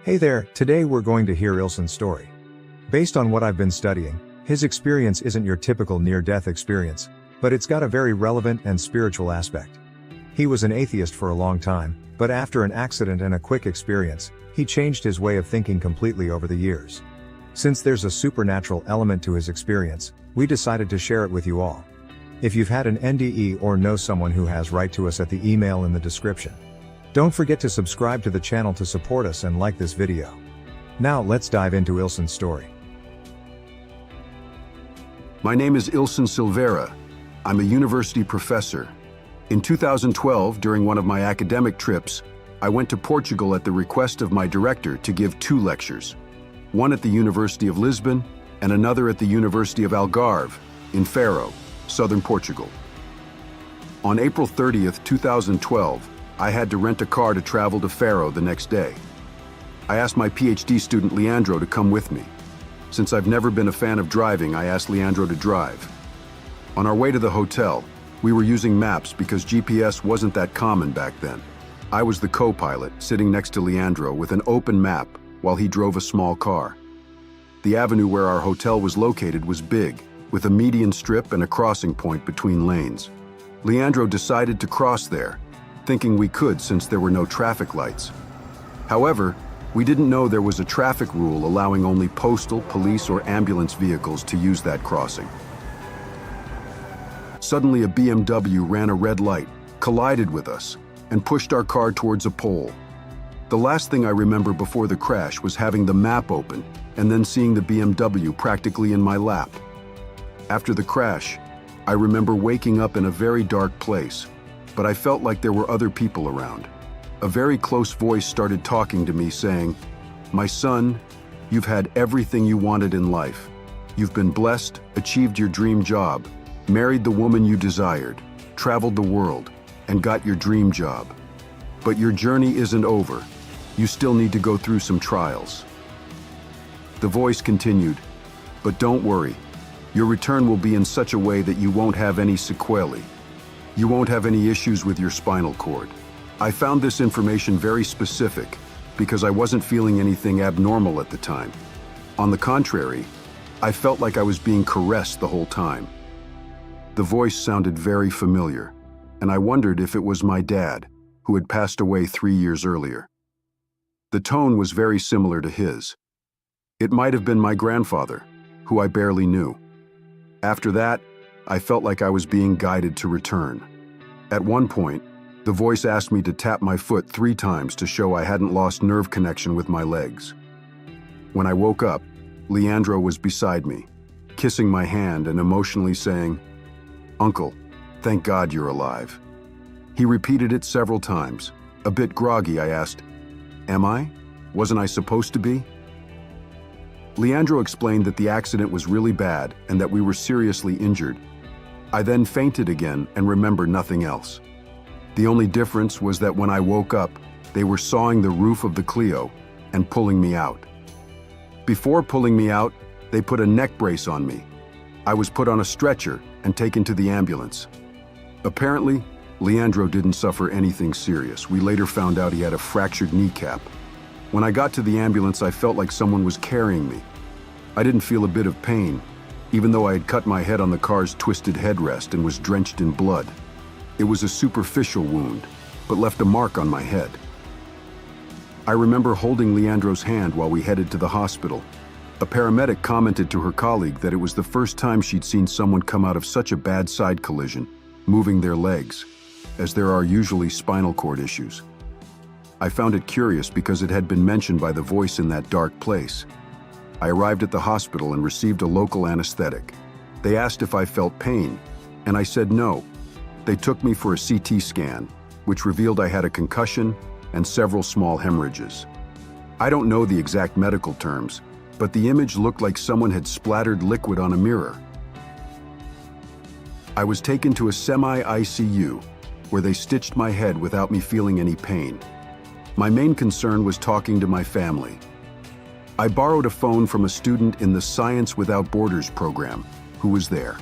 Hey there, today we're going to hear Ilson's story. Based on what I've been studying, his experience isn't your typical near-death experience, but it's got a very relevant and spiritual aspect. He was an atheist for a long time, but after an accident and a quick experience, he changed his way of thinking completely over the years. Since there's a supernatural element to his experience, we decided to share it with you all. If you've had an NDE or know someone who has, write to us at the email in the description. Don't forget to subscribe to the channel to support us and like this video. Now let's dive into Ilson's story. My name is Ilson Silveira. I'm a university professor. In 2012, during one of my academic trips, I went to Portugal at the request of my director to give 2 lectures, one at the University of Lisbon and another at the University of Algarve in Faro, southern Portugal. On April 30th, 2012, I had to rent a car to travel to Faro the next day. I asked my PhD student Leandro to come with me. Since I've never been a fan of driving, I asked Leandro to drive. On our way to the hotel, we were using maps because GPS wasn't that common back then. I was the co-pilot, sitting next to Leandro with an open map while he drove a small car. The avenue where our hotel was located was big, with a median strip and a crossing point between lanes. Leandro decided to cross there, thinking we could since there were no traffic lights. However, we didn't know there was a traffic rule allowing only postal, police, or ambulance vehicles to use that crossing. Suddenly, a BMW ran a red light, collided with us, and pushed our car towards a pole. The last thing I remember before the crash was having the map open and then seeing the BMW practically in my lap. After the crash, I remember waking up in a very dark place, but I felt like there were other people around. A very close voice started talking to me saying, "My son, you've had everything you wanted in life. You've been blessed, achieved your dream job, married the woman you desired, traveled the world, and got your dream job. But your journey isn't over. You still need to go through some trials." The voice continued, "But don't worry. Your return will be in such a way that you won't have any sequelae. You won't have any issues with your spinal cord." I found this information very specific because I wasn't feeling anything abnormal at the time. On the contrary, I felt like I was being caressed the whole time. The voice sounded very familiar, and I wondered if it was my dad, who had passed away 3 years earlier. The tone was very similar to his. It might have been my grandfather, who I barely knew. After that, I felt like I was being guided to return. At one point, the voice asked me to tap my foot 3 times to show I hadn't lost nerve connection with my legs. When I woke up, Leandro was beside me, kissing my hand and emotionally saying, "Uncle, thank God you're alive." He repeated it several times. A bit groggy, I asked, "Am I? Wasn't I supposed to be?" Leandro explained that the accident was really bad and that we were seriously injured. I then fainted again and remember nothing else. The only difference was that when I woke up, they were sawing the roof of the Clio and pulling me out. Before pulling me out, they put a neck brace on me. I was put on a stretcher and taken to the ambulance. Apparently, Leandro didn't suffer anything serious. We later found out he had a fractured kneecap. When I got to the ambulance, I felt like someone was carrying me. I didn't feel a bit of pain, even though I had cut my head on the car's twisted headrest and was drenched in blood. It was a superficial wound, but left a mark on my head. I remember holding Leandro's hand while we headed to the hospital. A paramedic commented to her colleague that it was the first time she'd seen someone come out of such a bad side collision, moving their legs, as there are usually spinal cord issues. I found it curious because it had been mentioned by the voice in that dark place. I arrived at the hospital and received a local anesthetic. They asked if I felt pain, and I said no. They took me for a CT scan, which revealed I had a concussion and several small hemorrhages. I don't know the exact medical terms, but the image looked like someone had splattered liquid on a mirror. I was taken to a semi-ICU, where they stitched my head without me feeling any pain. My main concern was talking to my family. I borrowed a phone from a student in the Science Without Borders program, who was there.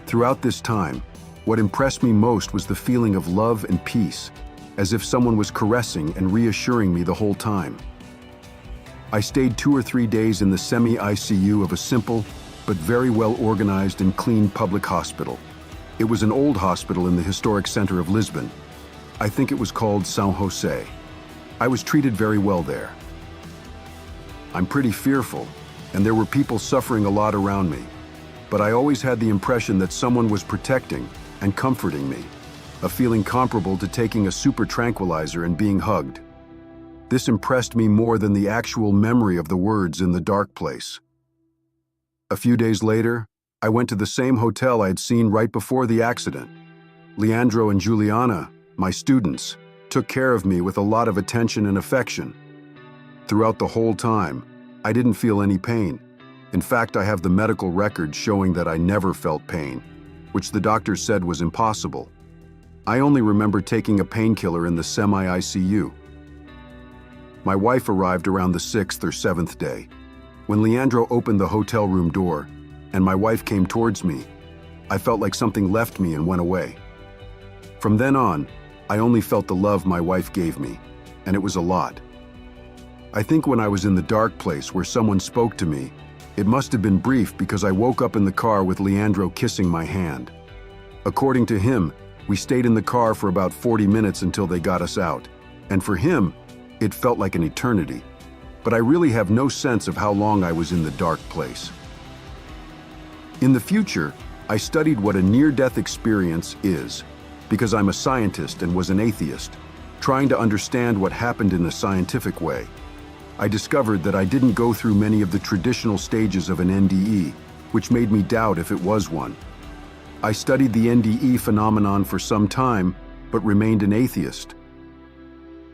Throughout this time, what impressed me most was the feeling of love and peace, as if someone was caressing and reassuring me the whole time. I stayed 2 or 3 days in the semi-ICU of a simple, but very well organized and clean public hospital. It was an old hospital in the historic center of Lisbon. I think it was called São José. I was treated very well there. I'm pretty fearful, and there were people suffering a lot around me, but I always had the impression that someone was protecting and comforting me, a feeling comparable to taking a super tranquilizer and being hugged. This impressed me more than the actual memory of the words in the dark place. A few days later, I went to the same hotel I had seen right before the accident. Leandro and Juliana, my students, took care of me with a lot of attention and affection. Throughout the whole time, I didn't feel any pain. In fact, I have the medical record showing that I never felt pain, which the doctor said was impossible. I only remember taking a painkiller in the semi-ICU. My wife arrived around the 6th or 7th day. When Leandro opened the hotel room door, and my wife came towards me, I felt like something left me and went away. From then on, I only felt the love my wife gave me, and it was a lot. I think when I was in the dark place where someone spoke to me, it must have been brief because I woke up in the car with Leandro kissing my hand. According to him, we stayed in the car for about 40 minutes until they got us out, and for him, it felt like an eternity. But I really have no sense of how long I was in the dark place. In the future, I studied what a near-death experience is, because I'm a scientist and was an atheist, trying to understand what happened in a scientific way. I discovered that I didn't go through many of the traditional stages of an NDE, which made me doubt if it was one. I studied the NDE phenomenon for some time, but remained an atheist.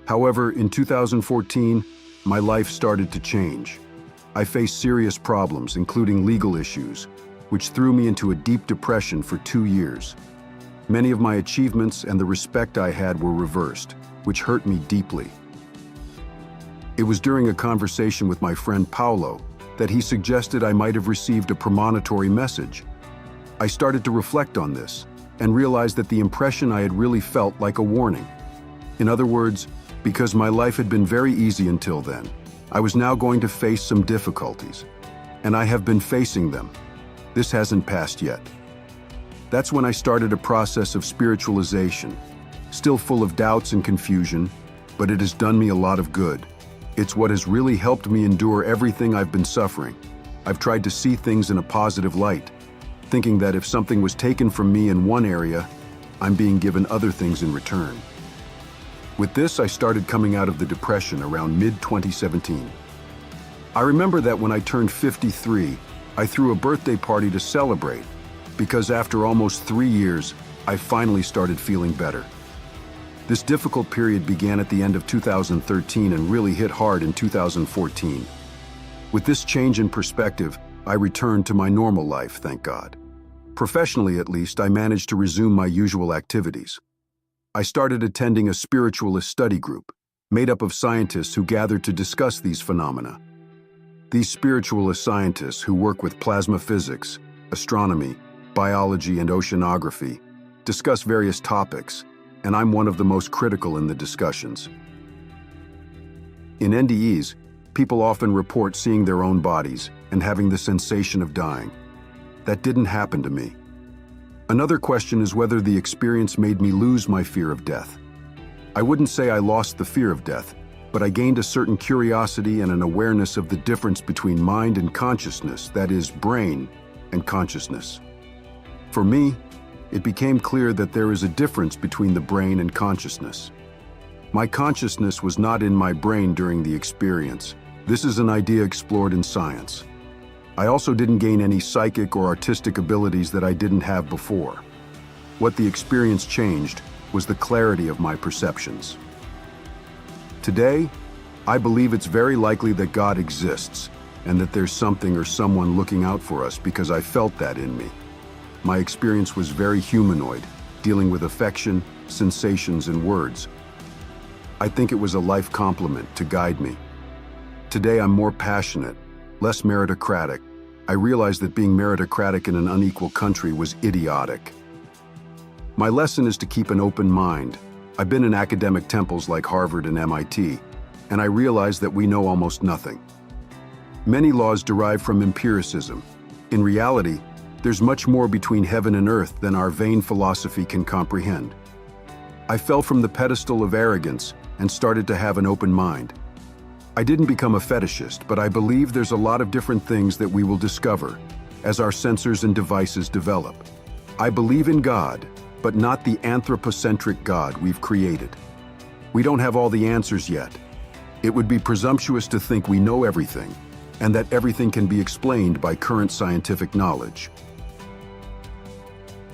However, in 2014, my life started to change. I faced serious problems, including legal issues, which threw me into a deep depression for 2 years. Many of my achievements and the respect I had were reversed, which hurt me deeply. It was during a conversation with my friend Paulo that he suggested I might have received a premonitory message. I started to reflect on this and realized that the impression I had really felt like a warning. In other words, because my life had been very easy until then, I was now going to face some difficulties, and I have been facing them. This hasn't passed yet. That's when I started a process of spiritualization, still full of doubts and confusion, but it has done me a lot of good. It's what has really helped me endure everything I've been suffering. I've tried to see things in a positive light, thinking that if something was taken from me in one area, I'm being given other things in return. With this, I started coming out of the depression around mid-2017. I remember that when I turned 53, I threw a birthday party to celebrate, because after almost 3 years, I finally started feeling better. This difficult period began at the end of 2013 and really hit hard in 2014. With this change in perspective, I returned to my normal life, thank God. Professionally, at least, I managed to resume my usual activities. I started attending a spiritualist study group, made up of scientists who gathered to discuss these phenomena. These spiritualist scientists who work with plasma physics, astronomy, biology, and oceanography discuss various topics, and I'm one of the most critical in the discussions. In NDEs, people often report seeing their own bodies and having the sensation of dying. That didn't happen to me. Another question is whether the experience made me lose my fear of death. I wouldn't say I lost the fear of death, but I gained a certain curiosity and an awareness of the difference between mind and consciousness, that is, brain and consciousness. For me, it became clear that there is a difference between the brain and consciousness. My consciousness was not in my brain during the experience. This is an idea explored in science. I also didn't gain any psychic or artistic abilities that I didn't have before. What the experience changed was the clarity of my perceptions. Today, I believe it's very likely that God exists and that there's something or someone looking out for us because I felt that in me. My experience was very humanoid, dealing with affection, sensations, and words. I think it was a life complement to guide me. Today, I'm more passionate, less meritocratic. I realized that being meritocratic in an unequal country was idiotic. My lesson is to keep an open mind. I've been in academic temples like Harvard and MIT, and I realized that we know almost nothing. Many laws derive from empiricism. In reality, there's much more between heaven and earth than our vain philosophy can comprehend. I fell from the pedestal of arrogance and started to have an open mind. I didn't become a fetishist, but I believe there's a lot of different things that we will discover as our sensors and devices develop. I believe in God, but not the anthropocentric God we've created. We don't have all the answers yet. It would be presumptuous to think we know everything, and that everything can be explained by current scientific knowledge.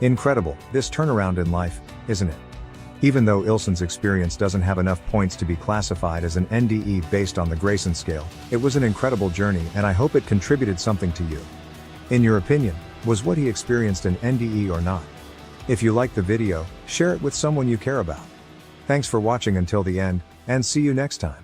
Incredible, this turnaround in life, isn't it? Even though Ilson's experience doesn't have enough points to be classified as an NDE based on the Grayson scale, it was an incredible journey and I hope it contributed something to you. In your opinion, was what he experienced an NDE or not? If you liked the video, share it with someone you care about. Thanks for watching until the end, and see you next time.